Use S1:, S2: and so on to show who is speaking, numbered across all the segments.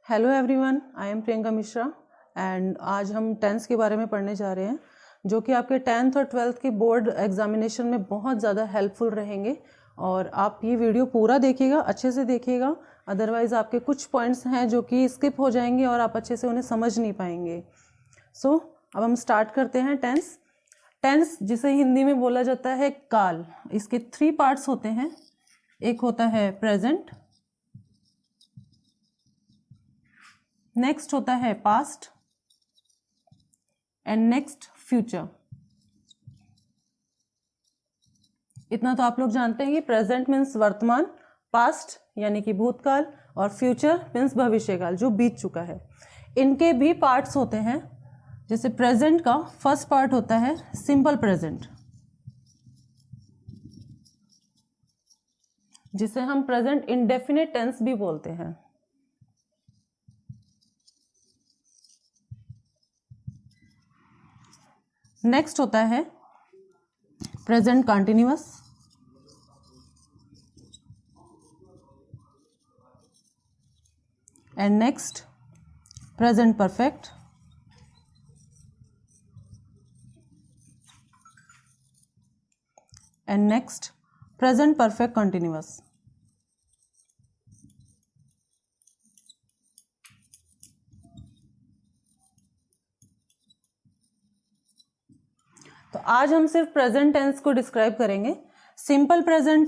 S1: Hello everyone, I am Priyanka Mishra and आज हम tense के बारे में पढ़ने जा रहे हैं जो कि आपके 10th और 12th के बोर्ड एग्जामिनेशन में बहुत ज़्यादा हेल्पफुल रहेंगे। और आप ये वीडियो पूरा देखिएगा, अच्छे से देखिएगा, अदरवाइज़ आपके कुछ पॉइंट्स हैं जो कि स्किप हो जाएंगे और आप अच्छे से उन्हें समझ नहीं पाएंगे। सो अब हम स्टार्ट करते हैं। टेंस जिसे हिंदी में बोला जाता है काल, इसके 3 पार्ट्स होते हैं। एक होता है प्रेजेंट, नेक्स्ट होता है पास्ट एंड नेक्स्ट फ्यूचर। इतना तो आप लोग जानते हैं कि प्रेजेंट मीन्स वर्तमान, पास्ट यानी कि भूतकाल और फ्यूचर मीन्स भविष्यकाल जो बीत चुका है। इनके भी पार्ट्स होते हैं। जैसे प्रेजेंट का फर्स्ट पार्ट होता है सिंपल प्रेजेंट, जिसे हम प्रेजेंट इंडेफिनिट टेंस भी बोलते हैं। नेक्स्ट होता है present continuous, and next present perfect, and next present perfect continuous. तो आज हम सिर्फ प्रेजेंट टेंस को डिस्क्राइब करेंगे। सिंपल प्रेजेंट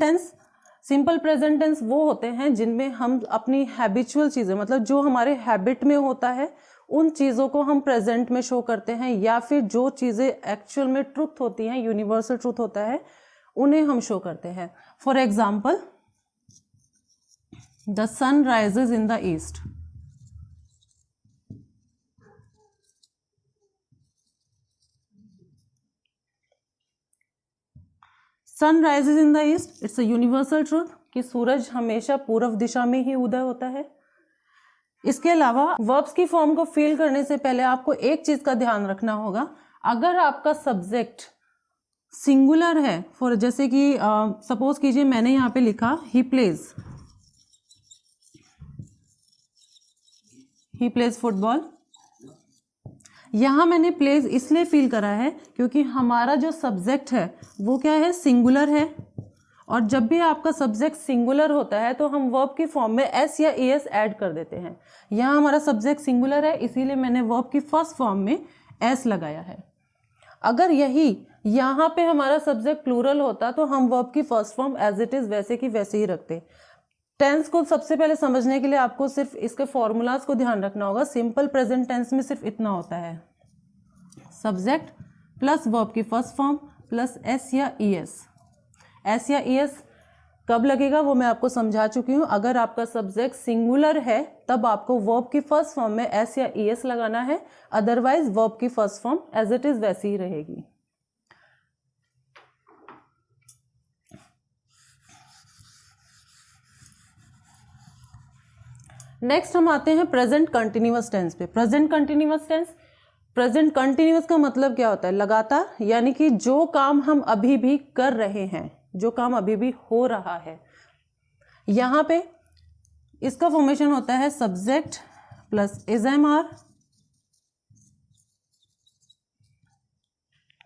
S1: टेंस वो होते हैं जिनमें हम अपनी हैबिचुअल चीज़ें, मतलब जो हमारे हैबिट में होता है, उन चीज़ों को हम प्रेजेंट में शो करते हैं, या फिर जो चीज़ें एक्चुअल में ट्रुथ होती हैं, यूनिवर्सल ट्रुथ होता है, उन्हें हम शो करते हैं। For example, the sun rises in the east. Sun rises in the east, it's a universal truth कि सूरज हमेशा पूर्व दिशा में ही उदय होता है। इसके अलावा वर्ब्स की फॉर्म को फील करने से पहले आपको एक चीज का ध्यान रखना होगा। अगर आपका सब्जेक्ट सिंगुलर है, फॉर जैसे कि सपोज कीजिए मैंने यहाँ पे लिखा ही प्लेज फुटबॉल। यहां मैंने प्लेज इसलिए फील करा है क्योंकि हमारा जो सब्जेक्ट है वो क्या है, सिंगुलर है। और जब भी आपका सब्जेक्ट सिंगुलर होता है तो हम वर्ब की फॉर्म में एस या ईएस ऐड कर देते हैं। यहां हमारा सब्जेक्ट सिंगुलर है, इसीलिए मैंने वर्ब की फर्स्ट फॉर्म में एस लगाया है। अगर यही यहां पे हमारा सब्जेक्ट प्लूरल होता तो हम वर्ब की first form as it is वैसे की वैसे ही रखते। टेंस को सबसे पहले समझने के लिए आपको सिर्फ इसके फॉर्मूलाज को ध्यान रखना होगा। सिंपल प्रेजेंट टेंस में सिर्फ इतना होता है, सब्जेक्ट प्लस वर्ब की फर्स्ट फॉर्म प्लस एस या ईएस। एस या ईएस कब लगेगा वो मैं आपको समझा चुकी हूं। अगर आपका सब्जेक्ट सिंगुलर है तब आपको वर्ब की फर्स्ट फॉर्म में एस या ईएस लगाना है, अदरवाइज वर्ब की first form as it is वैसी ही रहेगी। नेक्स्ट हम आते हैं प्रेजेंट कंटिन्यूअस टेंस पे। प्रेजेंट कंटिन्यूअस का मतलब क्या होता है, लगातार, यानी कि जो काम हम अभी भी कर रहे हैं, जो काम अभी भी हो रहा है। यहां पे इसका फॉर्मेशन होता है subject plus ASMR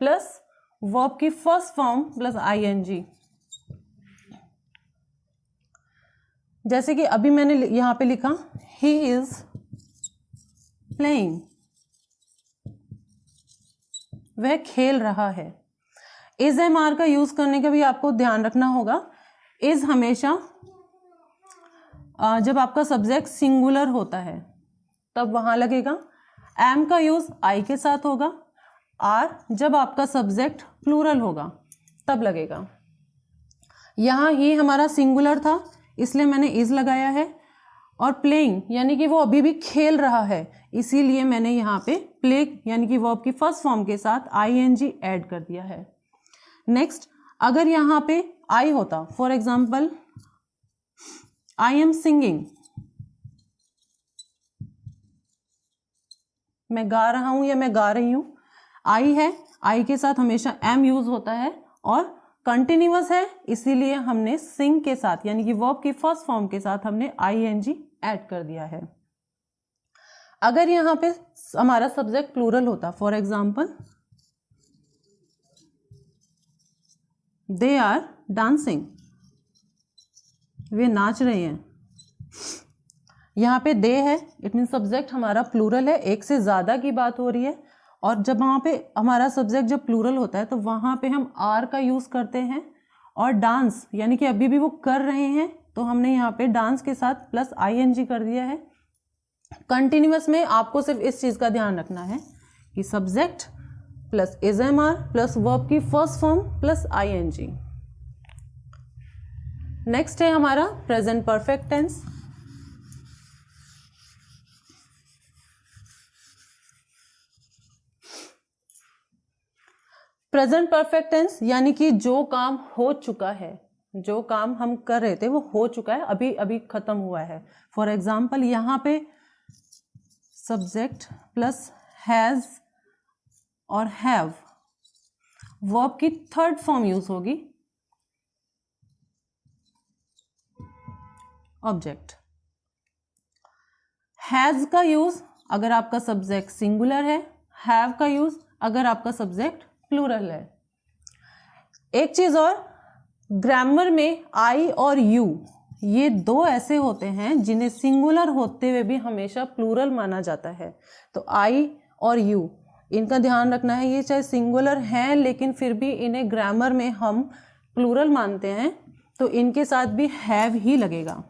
S1: plus verb की फर्स्ट फॉर्म प्लस आईएनजी। जैसे कि अभी मैंने यहां पे लिखा ही इज प्लेइंग, वह खेल रहा है। इज एम आर का यूज करने का भी आपको ध्यान रखना होगा। इज हमेशा जब आपका सब्जेक्ट सिंगुलर होता है तब वहां लगेगा। एम का यूज आई के साथ होगा। आर जब आपका सब्जेक्ट प्लूरल होगा तब लगेगा। यहां ही हमारा सिंगुलर था इसलिए मैंने इज लगाया है, और प्लेइंग यानी कि वो अभी भी खेल रहा है, इसीलिए मैंने यहाँ पे प्ले यानी कि वर्ब की फर्स्ट फॉर्म के साथ आईएनजी ऐड कर दिया है। नेक्स्ट, अगर यहाँ पे आई होता, for example I am singing, मैं गा रहा हूं या मैं गा रही हूं, आई है, आई के साथ हमेशा एम यूज होता है, और कंटिन्यूअस है इसीलिए हमने सिंग के साथ यानी कि वर्ब की फर्स्ट फॉर्म के साथ हमने आईएनजी ऐड कर दिया है। अगर यहाँ पे हमारा सब्जेक्ट प्लूरल होता, for example they are dancing, वे नाच रहे हैं, यहाँ पे दे है, इट मीन सब्जेक्ट हमारा प्लूरल है, एक से ज़्यादा की बात हो रही है। और जब वहाँ पे हमारा सब्जेक्ट जब प्लूरल होता है तो वहाँ पे हम आर का यूज़ करते हैं। और डांस यानी कि अभी भी वो कर रहे हैं, तो हमने यहाँ पे डांस के साथ प्लस ING कर दिया है। कंटिन्यूअस में आपको सिर्फ इस चीज़ का ध्यान रखना है कि subject plus ISMR plus verb की first form plus ING। Next है हमारा present perfect tense. Present perfect tense यानी कि जो काम हो चुका है, जो काम हम कर रहे थे वो हो चुका है, अभी अभी खत्म हुआ है। फॉर एग्जाम्पल यहाँ पे सब्जेक्ट प्लस हैज और हैव, वर्ब की थर्ड फॉर्म यूज होगी ऑब्जेक्ट। हैज का यूज अगर आपका सब्जेक्ट सिंगुलर है, हैव का यूज अगर आपका सब्जेक्ट प्लूरल है। एक चीज और, ग्रामर में आई और यू ये दो ऐसे होते हैं जिन्हें सिंगुलर होते हुए भी हमेशा प्लूरल माना जाता है। तो आई और यू इनका ध्यान रखना है, ये चाहे सिंगुलर हैं लेकिन फिर भी इन्हें ग्रामर में हम प्लूरल मानते हैं, तो इनके साथ भी हैव ही लगेगा।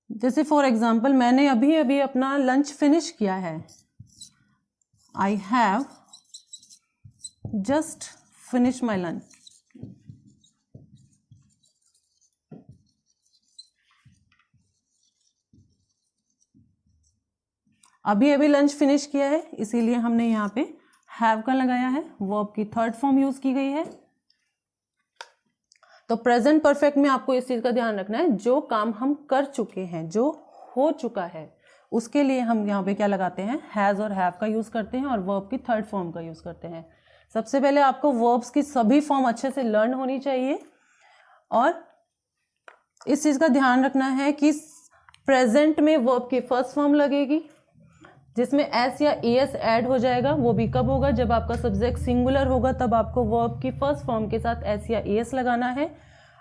S1: जैसे फॉर एग्जाम्पल मैंने अभी अभी अपना लंच फिनिश किया है, I have just finished my lunch. अभी अभी लंच फिनिश किया है, इसीलिए हमने यहाँ पे हैव का लगाया है, वर्ब की थर्ड फॉर्म यूज की गई है। तो प्रेजेंट परफेक्ट में आपको इस चीज का ध्यान रखना है, जो काम हम कर चुके हैं, जो हो चुका है, उसके लिए हम यहाँ पे क्या लगाते हैं, हैज़ और हैव का यूज़ करते हैं और वर्ब की थर्ड फॉर्म का यूज़ करते हैं। सबसे पहले आपको वर्ब्स की सभी फॉर्म अच्छे से लर्न होनी चाहिए और इस चीज़ का ध्यान रखना है कि प्रेजेंट में वर्ब की फर्स्ट फॉर्म लगेगी जिसमें एस या ES ऐड हो जाएगा। वो भी कब होगा, जब आपका सब्जेक्ट सिंगुलर होगा, तब आपको वर्ब की फर्स्ट फॉर्म के साथ एस या ES लगाना है।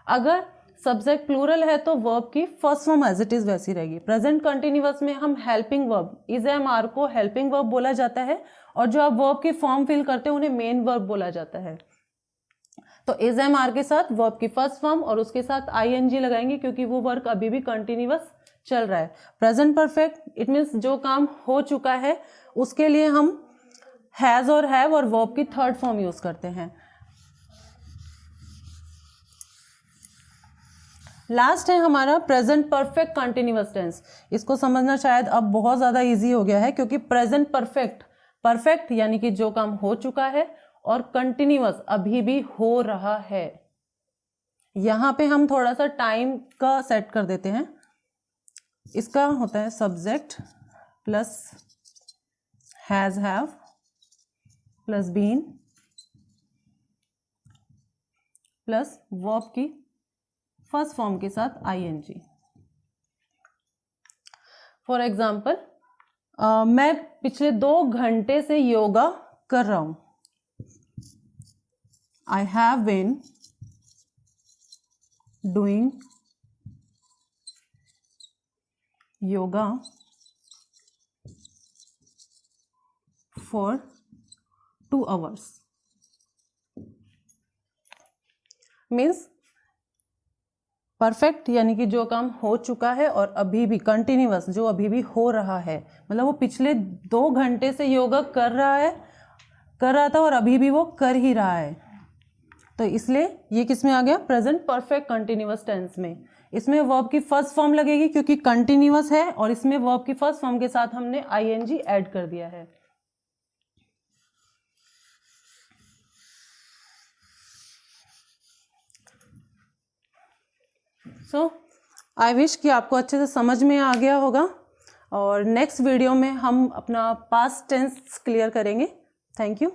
S1: अगर सब्जेक्ट प्लूरल है तो वर्ब की first form as it is वैसी रहेगी। प्रेजेंट कंटिन्यूअस में हम हेल्पिंग वर्ब, ISMR को हेल्पिंग वर्ब बोला जाता है और जो आप वर्ब की फॉर्म फिल करते हैं उन्हें मेन वर्ब बोला जाता है। तो ISMR के साथ वर्ब की फर्स्ट फॉर्म और उसके साथ ING लगाएंगे क्योंकि वो वर्क अभी भी कंटिन्यूअस चल रहा है। प्रेजेंट परफेक्ट इट मीन्स जो काम हो चुका है उसके लिए हम हैज और हैव और वर्ब की थर्ड फॉर्म यूज करते हैं। लास्ट है हमारा प्रेजेंट परफेक्ट कंटिन्यूअस टेंस। इसको समझना शायद अब बहुत ज़्यादा इजी हो गया है क्योंकि प्रेजेंट परफेक्ट, परफेक्ट यानी कि जो काम हो चुका है और कंटिन्यूअस अभी भी हो रहा है। यहाँ पे हम थोड़ा सा टाइम का सेट कर देते हैं। इसका होता है subject plus has have plus been plus verb की फर्स्ट फॉर्म के साथ ING। फॉर एग्जाम्पल मैं पिछले 2 घंटे से योगा कर रहा हूं। I have been doing yoga for 2 hours। Means perfect यानी कि जो काम हो चुका है और अभी भी कंटिन्यूअस जो अभी भी हो रहा है, मतलब वो पिछले 2 घंटे से योगा कर रहा था और अभी भी वो कर ही रहा है। तो इसलिए ये किस में आ गया, प्रेजेंट परफेक्ट कंटिन्यूअस टेंस में। इसमें वर्ब की फर्स्ट फॉर्म लगेगी क्योंकि कंटिन्यूअस है और इसमें वर्ब की फर्स्ट फॉर्म के साथ हमने ING ऐड कर दिया है। आई विश कि आपको अच्छे से समझ में आ गया होगा और नेक्स्ट वीडियो में हम अपना पास्ट टेंस क्लियर करेंगे। Thank you.